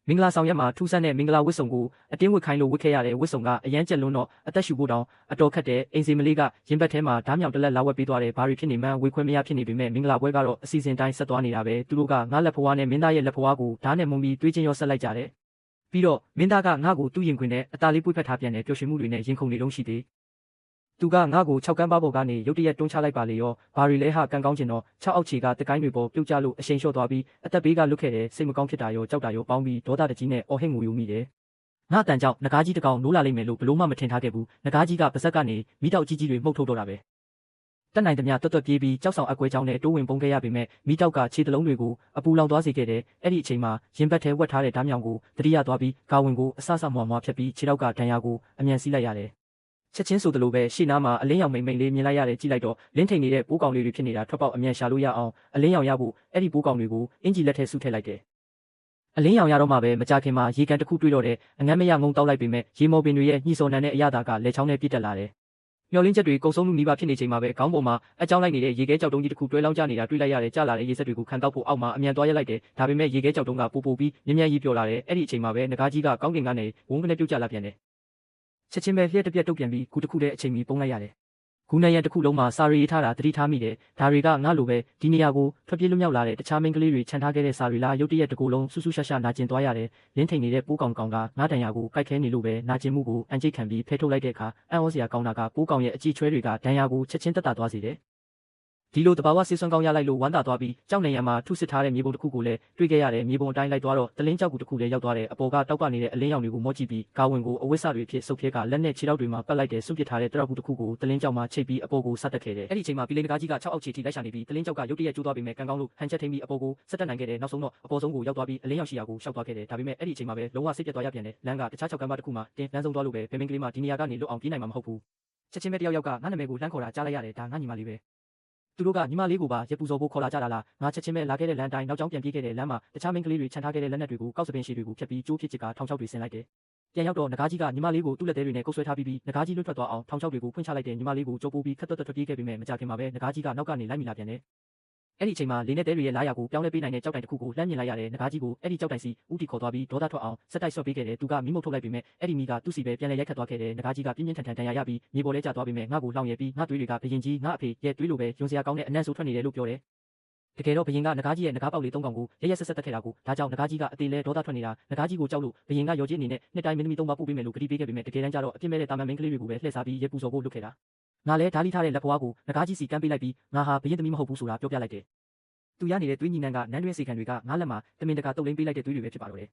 မင်္ဂလာဆောင်ရက်မှာထူးဆန်းတဲ့မင်္ဂလာဝတ်စုံကိုအတင်းဝတ်ခိုင်းလို့ဝတ်ခဲ့ရတဲ့ဝတ်စုံကအရန်ကျက်လွန်းတော့အသက်ရှူဖို့တောင်အတော်ခက်တဲ့အိမ်စီမလေးကရင်ဘတ်ထဲမှာဓားမြောင်တလက်လာဝက်ပေးသွားတယ်ဘာတွေဖြစ်နေမှန်းဝေခွင့်မရဖြစ်နေပေမဲ့မင်္ဂလာပွဲကတော့အစီအစဉ်တိုင်းဆက်သွားနေတာပဲသူတို့ကငါလက်ဖွားနဲ့မင်းသားရဲ့လက်ဖွားကိုဓားနဲ့မုံပြီးတွေးချင်းရောဆက်လိုက်ကြတယ်ပြီးတော့မင်းသားကငါ့ကိုသူ့ရင်ခွင်နဲ့အသားလေးပွေ့ဖက်ထားပြန်တယ်ပျော်ရွှင်မှုတွေနဲ့ရင်ခုန်နေတုံးရှိသေးသူကငါ့ကို6ကန်းပါးပေါ်ကနေရုတ်တရက်တွန်းချလိုက်ပါလေရောဘာတွေလဲဟာကန်ကောင်းကျင်တော့6အောက်ခြေကတကိုင်းတွေပေါ်ပြုတ်ကျလို့အရှိန်လျှော့သွားပြီးအသက်ဘေးကလွတ်ခဲ့တယ်စိတ်မကောင်းဖြစ်တာရောကြောက်တာရောပေါင်းပြီးဒေါသတကြီးနဲ့အော်ဟစ်ငိုယိုမိတယ်ငါတန်ကြောင့်ငကားကြီးတကောင်နိုးလာလိမ့်မယ်လို့ဘလို့မှမထင်ထားခဲ့ဘူးငကားကြီးကပါဇက်ကနေမိတောက်ကြီးကြီးတွေမှုတ်ထုတ်တော့တာပဲတက်နိုင်သမျှတွတ်ပြေးပြီးကြောက်ဆောင်အကွဲချောင်းနဲ့တိုးဝင်ပုံခဲ့ရပေမဲ့မိတောက်ကခြေတလုံးတွေကိုအပူလောင်သွားစေခဲ့တယ်အဲ့ဒီအချိန်မှာရင်ဘတ်ထဲဝက်ထားတဲ့ဓားမြောင်ကိုတတိယသွားပြီးကာဝင်ကိုအဆအဆမွာမွာဖြတ်ပြီးခြေထောက်ကဒဏ်ရာကိုအမြန်စီးလိုက်ရတယ်ချက်ချင်းဆိုသလိုပဲရှေ့နားမှာအလင်းရောင်မိန်မိန်လေးမြင်လိုက်ရတယ်ကြည့်လိုက်တော့လင်းထိန်နေတဲ့ပိုးကောင်လေးတွေဖြစ်နေတာထွက်ပေါက်အမြန်ရှာလို့ရအောင်အလင်းရောင်ရဖို့အဲ့ဒီပိုးကောင်တွေကိုအင်ဂျီလက်ထဲစုထည့်လိုက်တယ်အလင်းရောင်ရတော့မှပဲမကြခင်မှာရေကန်တစ်ခုတွေးတော့တဲ့အငမ်းမရငုံတောက်လိုက်ပေမဲ့ရေမော်ပင်တွေရဲ့ညှိစော်နံတဲ့အရာသာကလက်ချောင်းနဲ့ပြစ်တက်လာတယ်မျောလင်းချက်တွေကုံဆုံးမှုနီးပါးဖြစ်နေချိန်မှာပဲခေါင်းပေါ်မှာအကြောင်းလိုက်နေတဲ့ရေခဲကြောက်တုံးကြီးတစ်ခုတွဲလောင်းကျနေတာတွေ့လိုက်ရတယ်ကြလာတဲ့ရေစက်တွေကိုခံတောက်ဖို့အောက်မှာအမြန်သွားရက်လိုက်တယ်ဒါပေမဲ့ရေခဲကြောက်တုံးကပိုပြီးမြင်းမြန်းကြီးပျော်လာတယ်အဲ့ဒီအချိန်မှာပဲငကားကြီးကကောင်းကင်ကနေဝုန်းကနေပြုတ်ကျလာပြန်တယ်ချက်ချင်းပဲလျှက်တစ်ပြက်တုတ်ပြန်ပြီးခုတစ်ခုတည်းအချိန်မီပုံလိုက်ရတယ်ဂူနရံတစ်ခုလုံးမှာစာရီရေးထားတာတတိထားမိတယ်ဒါတွေကငါလိုပဲဒီနေရာကိုထွက်ပြေးလွတ်မြောက်လာတဲ့တခြားမိန်းကလေးတွေခြံထားခဲ့တဲ့စာရီလားရုတ်တရက်တကူလုံးဆူဆူရှာရှာနာကျင်သွားရတယ်လင်းထိန်နေတဲ့ပိုးကောင်ကောင်ကငါတန်ရာကိုကိုက်ခဲနေလို့ပဲနာကျင်မှုကိုအန်ကျိတ်ခံပြီးဖဲထုတ်လိုက်တဲ့အခါအံ့ဩစရာကောင်းတာကပိုးကောင်ရဲ့အကြည့်ချွဲတွေကဒဏ်ရာကိုချက်ချင်းတက်တာသွားစေတယ်ဒီလိုတဘာဝဆေးစွမ်းကောင်းရလိုက်လို့ဝမ်းသာသွားပြီးကြောက်နေရမှာထုစစ်ထားတဲ့မြေပုံတစ်ခုကိုလည်းတွေ့ခဲ့ရတယ်မြေပုံအတိုင်းလိုက်သွားတော့တလင်းကြောက်ကူတစ်ခုလည်းရောက်သွားတယ်အပေါ်ကတောက်ကနေတဲ့အလင်းရောင်တွေကိုမော့ကြည့်ပြီးကာဝင်ကိုအဝိဆတွေဖြစ်ဆုပ်ဖြဲကလက်နဲ့ခြေထောက်တွေမှာပတ်လိုက်တဲ့စွန့်ပစ်ထားတဲ့တရောက်ကူတစ်ခုကိုတလင်းကြောက်မှာချိတ်ပြီးအပေါ်ကိုဆက်တက်ခဲ့တယ်အဲ့ဒီအချိန်မှာပီလိန်တကားကြီးက6အောက်ခြေထိလိုက်ရှာနေပြီးတလင်းကြောက်ကရုတ်တရက်ကျိုးသွားပြီးမဲ့ကန်ကောင်းလို့ဟန်ချက်ထိန်ပြီးအပေါ်ကိုဆက်တက်နိုင်ခဲ့တယ်နောက်ဆုံးတော့အပေါ်ဆုံးကိုရောက်သွားပြီးအလင်းရောင်ရှိရာကိုရှောက်သွားခဲ့တယ်ဒါပေမဲ့အဲ့ဒီအချိန်မှာပဲလုံးဝစိတ်ပြတ်သွားရပြန်တယ်လမ်းကတခြား6ကမ်းပါတစ်ခုမှာတင်းလမ်းဆုံးသွားလို့ပဲဘယ်မင်းကလေးမှဒီနေရာကနေလွတ်အောင်ပြေးနိုင်မှာမဟုတ်ဘူးချက်ချင်းပဲတယောက်ကငါနာမည်ကိုလှမ်းခေါ်တာကြားလိုက်ရတယ်ဒါငါညီမလေးပဲသူတို့ကညီမလေးကိုပါရပူစော်ဖို့ခေါ်လာကြတာလားငါချက်ချင်းပဲလာခဲ့တဲ့လမ်းတိုင်းနောက်ကျောင်းပြန်ပြေးခဲ့တဲ့လမ်းမှာတခြားမိန်းကလေးတွေခြံထားခဲ့တဲ့လက်နက်တွေကိုကောက်စပင်ရှည်တွေကိုဖြတ်ပြီးကျိုးဖြစ်ချစ်ကထောင်ချောက်တွေဆင်လိုက်တယ်ပြန်ရောက်တော့ငကားကြီးကညီမလေးကိုသူ့လက်သေးတွေနဲ့ကုတ်ဆွဲထားပြီးငကားကြီးလွတ်ထွက်သွားအောင်ထောင်ချောက်တွေကိုဖွင့်ချလိုက်တဲ့ညီမလေးကိုကြိုးပိုးပြီးခက်သွက်ထွက်ပြေးခဲ့ပေမဲ့မကြခင်မှာပဲငကားကြီးကနောက်ကနေလိုက်မိလာပြန်တယ်အဲ့ဒီအချိန်မှာလေးနဲ့တဲတွေရဲ့လာရာကိုပြောင်းလဲပေးနိုင်တဲ့ကြောက်တိုင်တစ်ခုကိုလှမ်းမြင်လိုက်ရတယ်ငကားကြီးကိုအဲ့ဒီကြောက်တိုင်စီဦးတီခေါ်သွားပြီးဒေါသထွက်အောင်စက်တိုက်ဆော့ပေးခဲ့တယ်သူကမိမုတ်ထုတ်လိုက်ပေမဲ့အဲ့ဒီမိကသူ့စီပဲပြန်လဲရိုက်ခတ်သွားခဲ့တယ်ငကားကြီးကပြင်းပြင်းထန်ထန်ဒဏ်ရာရပြီးမြေပေါ်လဲကျသွားပေမဲ့ငါ့ကိုလောင်ရဲပြီးငါ့သွေးတွေကဘရင်ကြီးငါ့အဖေရဲ့သွေးလိုပဲယွန်စရာကောင်းတဲ့အနံ့ဆိုးထွက်နေတယ်လို့ပြောတယ်တကယ်တော့ဘရင်ကငကားကြီးရဲ့ငကားပေါက်လေး3ကောင်ကိုရရက်ဆက်ဆက်တက်ခဲ့တာကိုဒါကြောင့်ငကားကြီးကအသေးလဲဒေါသထွက်နေတာငကားကြီးကိုကြောက်လို့ဘရင်ကရော်ကြီးအနေနဲ့နှစ်တိုင်းမင်းသမီး3ပါပို့ပေးမယ်လို့ကတိပေးခဲ့ပေမဲ့တကယ်တမ်းကျတော့အပြစ်မဲ့တဲ့တာမန်မင်းကလေးတွေကိုပဲလှည့်စားပြီးရဲပူစော်ဖို့လုပ်ခဲ့တာငါလဲဓာလီထားတဲ့လက်ဖွားကိုငကားကြီးစီကမ်းပေးလိုက်ပြီးငါဟာဘရင်သမီးမဟုတ်ဘူးဆိုတာပြောပြလိုက်တယ်သူရနေတဲ့သွေးညီနံကနန်းတွင်းစေခံတွေကငါလက်မှာတမင်တကာတုတ်လင်းပေးလိုက်တဲ့သွေးတွေပဲဖြစ်ပါတော့တယ်